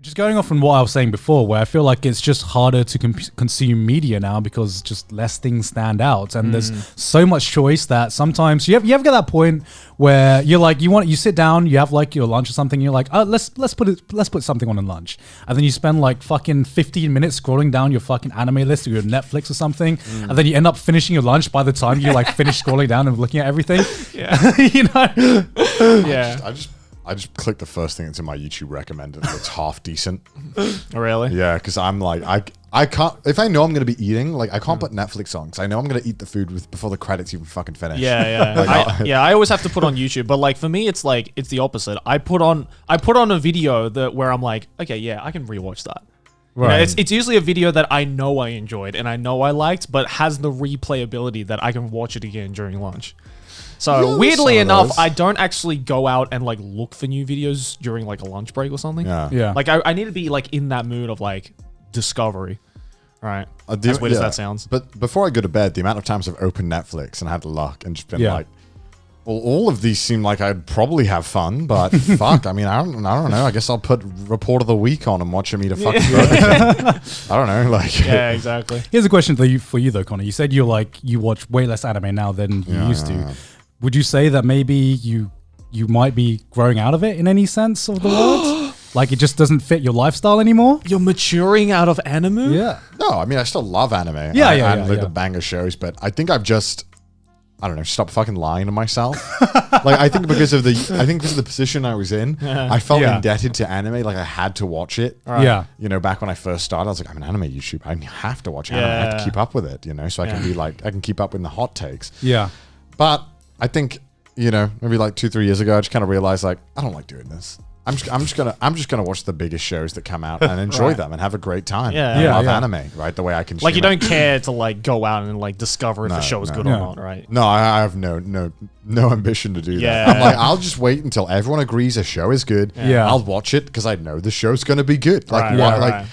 Just going off from what I was saying before, where I feel like it's just harder to consume media now because just less things stand out, and there's so much choice that sometimes you ever get that point where you're like you sit down, you have like your lunch or something, you're like, oh, let's put something on in lunch, and then you spend like fucking 15 minutes scrolling down your fucking anime list or your Netflix or something, and then you end up finishing your lunch by the time you like finish scrolling down and looking at everything. Yeah, you know. Yeah. I just click the first thing that's in my YouTube recommended and it's half decent. Oh, really? Yeah, because I'm like, I can't, if I know I'm going to be eating, like I can't put Netflix on because I know I'm going to eat the food before the credits even fucking finish. Yeah. I always have to put on YouTube, but like for me, it's the opposite. I put on a video where I'm like, okay, yeah, I can rewatch that. Right. You know, it's usually a video that I know I enjoyed and I know I liked, but has the replayability that I can watch it again during lunch. So weirdly enough, I don't actually go out and like look for new videos during like a lunch break or something. Yeah. Like I need to be like in that mood of like discovery. Right. As weird as that sounds. But before I go to bed, the amount of times I've opened Netflix and had luck and just been like, well, all of these seem like I'd probably have fun, but fuck, I mean, I don't know. I guess I'll put Report of the Week on and watch him eat a fucking burger. I don't know. Like, yeah, exactly. Here's a question for you though, Connor. You said you watch way less anime now than you used to. Would you say that maybe you might be growing out of it in any sense of the word? Like it just doesn't fit your lifestyle anymore? You're maturing out of anime? Yeah. No, I mean, I still love anime. Yeah. The banger shows, but I think I've just, I don't know, stop fucking lying to myself. Like I think because of the position I was in, I felt indebted to anime. Like I had to watch it. Right. Yeah. You know, back when I first started, I was like, I'm an anime YouTuber. I have to watch anime. I have to keep up with it, you know, so I can be like, I can keep up with the hot takes. Yeah. But I think, you know, maybe like 2-3 years ago, I just kind of realized like, I don't like doing this. I'm just gonna watch the biggest shows that come out and enjoy them and have a great time. Yeah, I love anime, right? The way I can. Like you don't care to like go out and like discover if a show is good or not, right? No, I have no ambition to do that. I'm like, I'll just wait until everyone agrees a show is good. Yeah, I'll watch it because I know the show's gonna be good. Like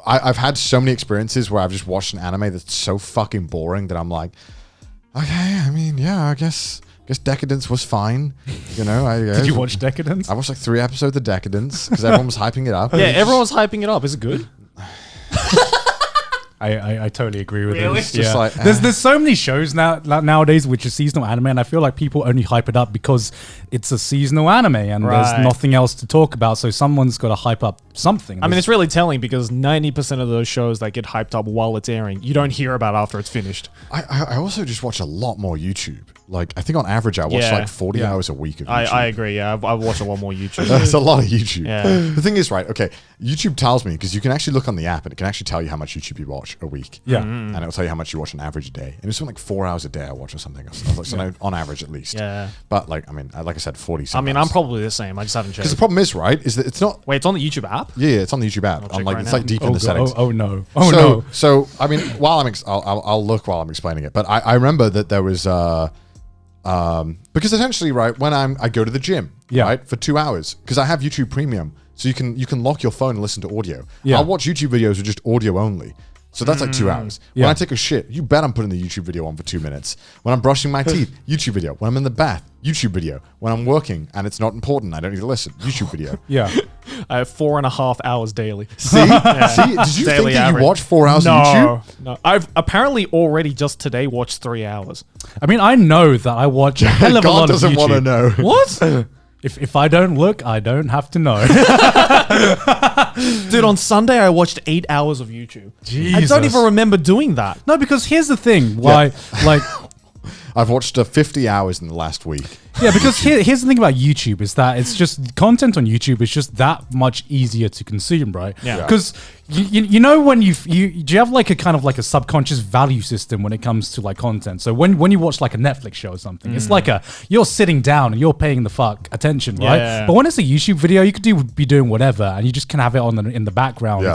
I've had so many experiences where I've just watched an anime that's so fucking boring that I'm like, okay, I mean, yeah, I guess Decadence was fine. You know, Did you watch Decadence? I watched like 3 episodes of Decadence because everyone was hyping it up. Yeah, everyone was hyping it up. Is it good? I totally agree with Really? this. Just like, there's so many shows nowadays which are seasonal anime, and I feel like people only hype it up because it's a seasonal anime and there's nothing else to talk about. So someone's got to hype up something. I mean, it's really telling because 90% of those shows that get hyped up while it's airing, you don't hear about after it's finished. I also just watch a lot more YouTube. Like, I think on average, I watch like 40 hours a week of YouTube. I agree, yeah. I watch a lot more YouTube. That's a lot of YouTube. Yeah. The thing is, right, okay, YouTube tells me, because you can actually look on the app and it can actually tell you how much YouTube you watch a week. Yeah. And it'll tell you how much you watch on average a day. And it's something like 4 hours a day I watch or something. So on average, at least. Yeah. But, like, I mean, like I said, 40 sometimes. I mean, I'm probably the same. I just haven't checked. Because the problem is, right, is that it's not... Wait, it's on the YouTube app? Yeah, it's on the YouTube app. I'll check right it's now. like deep in the settings. Oh no. No. So, I mean, while I'll look while I'm explaining it. But I remember that there was... because essentially, right, when I go to the gym, right, for 2 hours, because I have YouTube Premium, so you can lock your phone and listen to audio. I'll watch YouTube videos with just audio only. So that's like 2 hours. When I take a shit, you bet I'm putting the YouTube video on for 2 minutes. When I'm brushing my teeth, YouTube video. When I'm in the bath, YouTube video. When I'm working and it's not important, I don't need to listen, YouTube video. Yeah. I have 4.5 hours daily. See? See? Did you Daily think that average. you watch 4 hours of YouTube? No. I've apparently already just today watched 3 hours. I mean, I know that I watch a hell of a lot of YouTube. God doesn't want to know. What? If I don't look, I don't have to know. Dude, on Sunday I watched 8 hours of YouTube. Jesus. I don't even remember doing that. No, because here's the thing. Why, like... I've watched 50 hours in the last week. Yeah, because here's the thing about YouTube is that it's just content on YouTube is just that much easier to consume, right? Yeah. Because you know when do you have like a kind of like a subconscious value system when it comes to like content? So when you watch like a Netflix show or something, it's like you're sitting down and you're paying the fuck attention, right? Yeah. But when it's a YouTube video, you could be doing whatever and you just can have it on in the background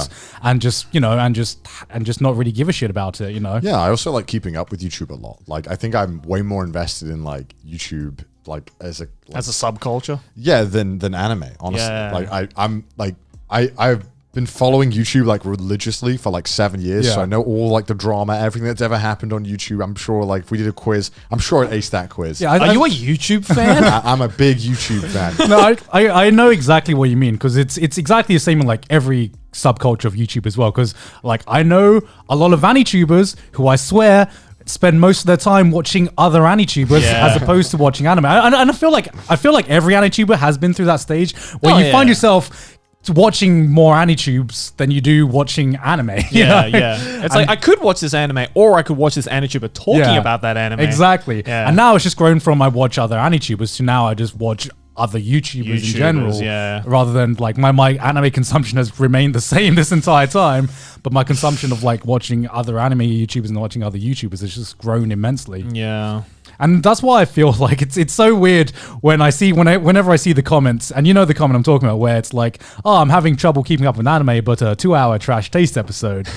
and just and just not really give a shit about it, you know? Yeah, I also like keeping up with YouTube a lot. Like, I think I'm way more invested in like YouTube, like as a subculture. Yeah, than anime. Honestly, Yeah. like I'm like I been following YouTube like religiously for like 7 years, Yeah. so I know all like the drama, everything that's ever happened on YouTube. I'm sure like if we did a quiz, I'm sure I'd ace that quiz. Yeah, Are you a YouTube fan? I'm a big YouTube fan. No, I know exactly what you mean, because it's exactly the same in like every subculture of YouTube as well. Because like I know a lot of AniTubers who I swear spend most of their time watching other AniTubers as opposed to watching anime. And I feel like every AniTuber has been through that stage where you find yourself watching more AniTubes than you do watching anime. You know? It's like I could watch this anime, or I could watch this AniTuber talking about that anime. Exactly. Yeah. And now it's just grown from I watch other AniTubers to now I just watch other YouTubers in general, rather than like my anime consumption has remained the same this entire time, but my consumption of like watching other anime YouTubers and watching other YouTubers has just grown immensely. Yeah. And that's why I feel like it's so weird whenever I see the comments, and you know the comment I'm talking about, where it's like, oh, I'm having trouble keeping up with anime, but a 2-hour trash taste episode.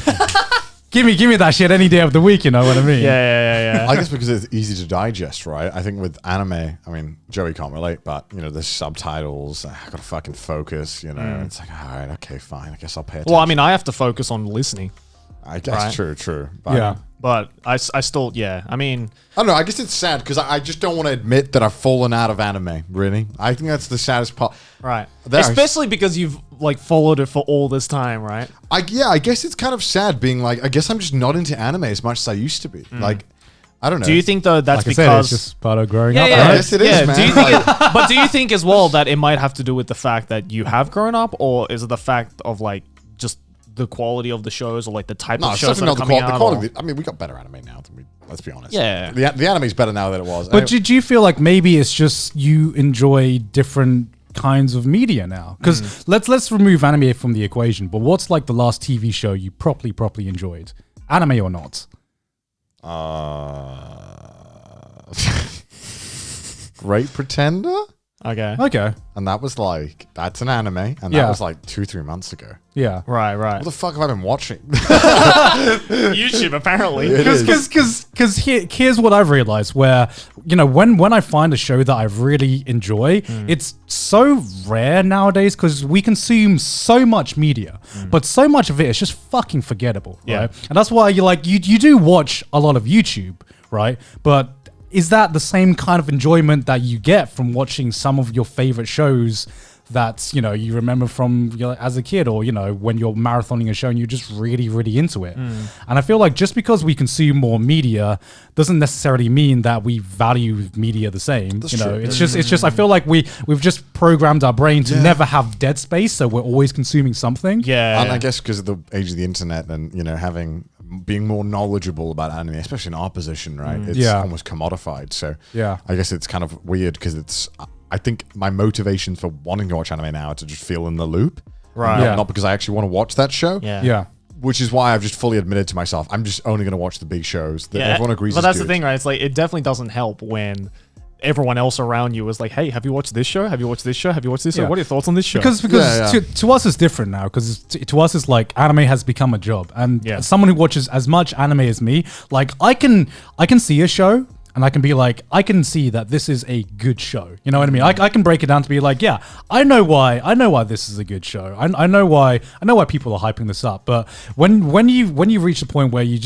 Give me that shit any day of the week, you know what I mean? Yeah. I guess because it's easy to digest, right? I think with anime, I mean, Joey can't relate, but you know, there's subtitles. I gotta fucking focus, you know. It's like, all right, okay, fine. I guess I'll pay attention. Well, I mean, I have to focus on listening. I guess true. But, Yeah. But I still, I mean, I don't know. I guess it's sad because I just don't want to admit that I've fallen out of anime. Really, I think that's the saddest part. right. Especially because you've like followed it for all this time, right? I guess it's kind of sad being like, I guess I'm just not into anime as much as I used to be. Like, I don't know. Do you think though that's Like I said, because it's just part of growing up. yeah, right? I guess it is, man. Do you think but do you think as well that it might have to do with the fact that you have grown up, or is it the fact of like just the quality of the shows, or like the type No, of it's shows that definitely are not the coming quality. out? I mean, we got better anime now than we. Let's be honest. Yeah. The anime's better now than it was. But do you feel like maybe it's just you enjoy different kinds of media now? Because let's remove anime from the equation. But what's like the last TV show you properly enjoyed, anime or not? Great Pretender, Okay. and that was like that's an anime, and that Yeah. was like 2-3 months ago. Yeah. Right. What the fuck have I been watching? YouTube apparently. It is. Because here's what I've realized, where you know when I find a show that I really enjoy, it's so rare nowadays because we consume so much media, but so much of it is just fucking forgettable, right? And that's why you do watch a lot of YouTube, right? But is that the same kind of enjoyment that you get from watching some of your favorite shows that you know you remember from as a kid, or you know when you're marathoning a show and you're just really into it? And I feel like just because we consume more media doesn't necessarily mean that we value media the same. That's you know, true. it's just I feel like we've just programmed our brain to never have dead space, so we're always consuming something. Yeah. And I guess because of the age of the internet and you know being more knowledgeable about anime, especially in our position, right? It's almost commodified. So I guess it's kind of weird because I think my motivation for wanting to watch anime now is to just feel in the loop, Right. Not because I actually want to watch that show. Yeah. Which is why I've just fully admitted to myself, I'm just only going to watch the big shows that everyone agrees. But that's good. the thing, right? It's like it definitely doesn't help when everyone else around you is like, "Hey, have you watched this show? Have you watched this show? Have you watched this show? What are your thoughts on this show?" Because to us it's different now, because to us it's like anime has become a job, and Yeah. someone who watches as much anime as me, like I can see a show and I can be like, I can see that this is a good show. You know what I mean? I can break it down to be like, yeah, I know why this is a good show. I know why people are hyping this up. But when you reach the point where you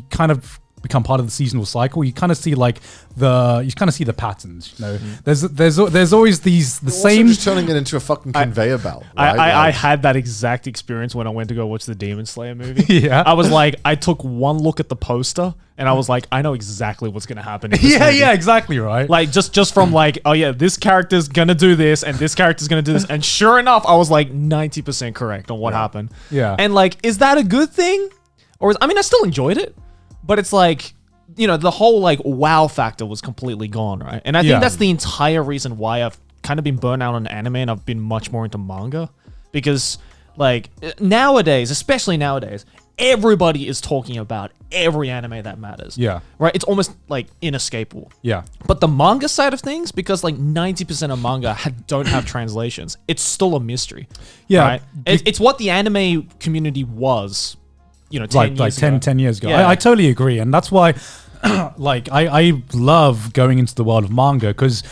kind of become part of the seasonal cycle, you kind of see the patterns. You know, there's always the same. Just turning it into a fucking conveyor belt. Right? I had that exact experience when I went to go watch the Demon Slayer movie. Yeah. I was like, I took one look at the poster and I was like, I know exactly what's gonna happen. In this movie. Yeah, exactly, right. Like just from like, oh yeah, this character's gonna do this and this character's gonna do this, and sure enough, I was like 90% correct on what happened. Yeah. And like, is that a good thing? Or I still enjoyed it, but it's like, you know, the whole like wow factor was completely gone, right? And I think that's the entire reason why I've kind of been burnt out on anime and I've been much more into manga, because like nowadays, especially nowadays, everybody is talking about every anime that matters. Yeah. Right? It's almost like inescapable. Yeah. But the manga side of things, because like 90% of manga don't have translations, it's still a mystery. Yeah. Right? It's what the anime community was, you know, 10 years ago. 10 years ago. Yeah. I totally agree. And that's why like I love going into the world of manga, because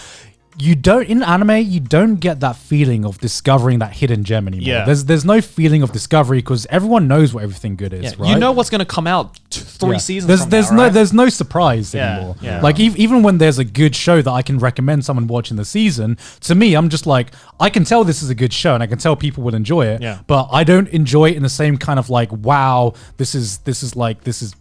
you don't in anime you don't get that feeling of discovering that hidden gem anymore. Yeah. There's no feeling of discovery because everyone knows what everything good is, Yeah. right? You know what's going to come out three seasons from there's now, no right? there's no surprise Yeah, anymore. yeah. Like even when there's a good show that I can recommend someone watching the season, to me I'm just like, I can tell this is a good show and I can tell people will enjoy it, Yeah. but I don't enjoy it in the same kind of like, wow, this is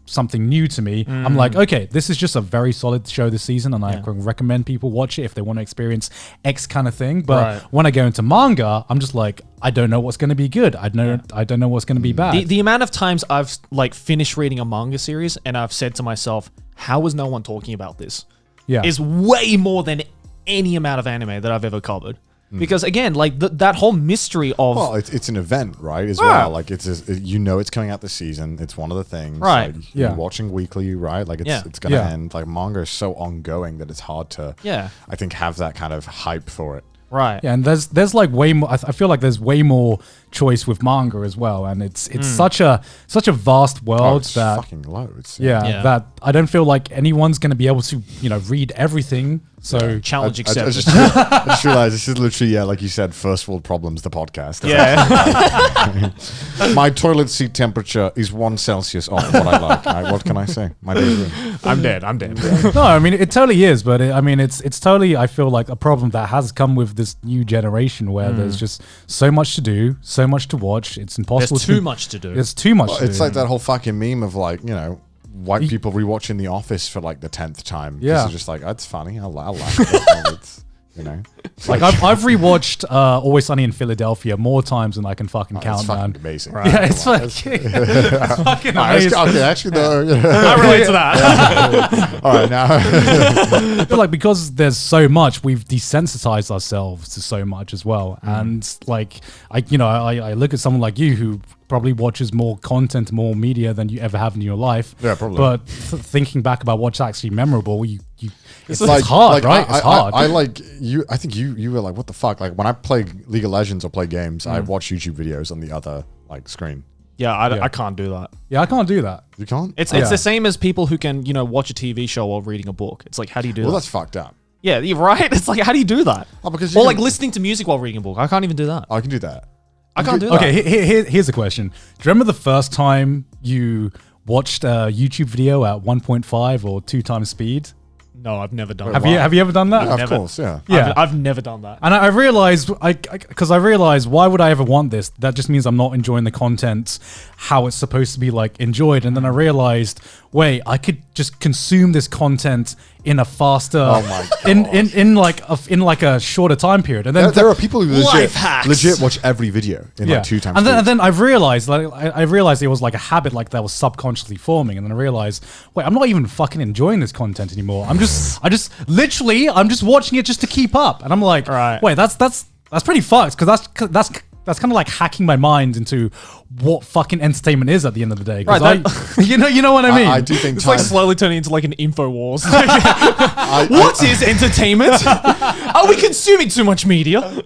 something new to me. I'm like, okay, this is just a very solid show this season and I can recommend people watch it if they want to experience X kind of thing. But when I go into manga, I'm just like, I don't know what's going to be good. I don't know what's going to be bad. The amount of times I've like finished reading a manga series and I've said to myself, how is no one talking about this? Is way more than any amount of anime that I've ever covered. Because again, like that whole mystery of it's an event, right? As well, like it's coming out this season. It's one of the things, right? Like, you're watching weekly, right? Like it's gonna end. Like manga is so ongoing that it's hard to, I think, have that kind of hype for it. Right. Yeah, and there's like way more. I feel like there's way more choice with manga as well, and it's such a vast world that fucking loads. That I don't feel like anyone's going to be able to read everything. So challenge accepted. I just realized this is literally like you said, first world problems. The podcast. Yeah. My toilet seat temperature is 1 Celsius off what I like. What can I say? My day's ruined. I'm dead. No, I mean it totally is, but it's totally, I feel like, a problem that has come with this new generation where there's just so much to do, so much to watch. It's impossible. There's too much to do. There's too much. It's like that whole fucking meme of like, white people rewatching The Office for like the 10th time. Yeah, it's just like, that's funny. I like it. It's, like I've rewatched Always Sunny in Philadelphia more times than I can fucking count. It's fucking amazing. Right. Yeah, it's fucking amazing. Okay, actually, though, I relate to that. All right, now. I feel like because there's so much, we've desensitized ourselves to so much as well. And like, I look at someone like you who probably watches more content, more media than you ever have in your life. Yeah, probably. But thinking back about what's actually memorable, it's hard, right? It's hard. I like you. I think you were like, what the fuck? Like when I play League of Legends or play games, I watch YouTube videos on the other like screen. Yeah, I can't do that. Yeah, I can't do that. You can't? It's the same as people who can, watch a TV show while reading a book. It's like, how do you do that? Well, that's fucked up. Yeah, you're right. It's like, how do you do that? Oh, because like listening to music while reading a book. I can't even do that. I can do that. I can't do that. Okay, here's a question. Do you remember the first time you watched a YouTube video at 1.5 or 2 times speed? No, I've never done that. Have you ever done that? Yeah, of course, yeah. I've never done that. And I realized, because I realized, why would I ever want this? That just means I'm not enjoying the content how it's supposed to be like enjoyed. And then I realized, wait, I could just consume this content in a faster, in like a shorter time period. And then there are people who hacks. legit watch every video in like 2 times. And then I've realized, I realized it was like a habit like that was subconsciously forming. And then I realized, wait, I'm not even fucking enjoying this content anymore. I'm just watching it just to keep up. And I'm like, wait, that's pretty fucked, because that's kind of like hacking my mind into what fucking entertainment is at the end of the day. Right, you know what I mean? I do think it's like slowly turning into like an info wars. What is entertainment? Are we consuming too much media?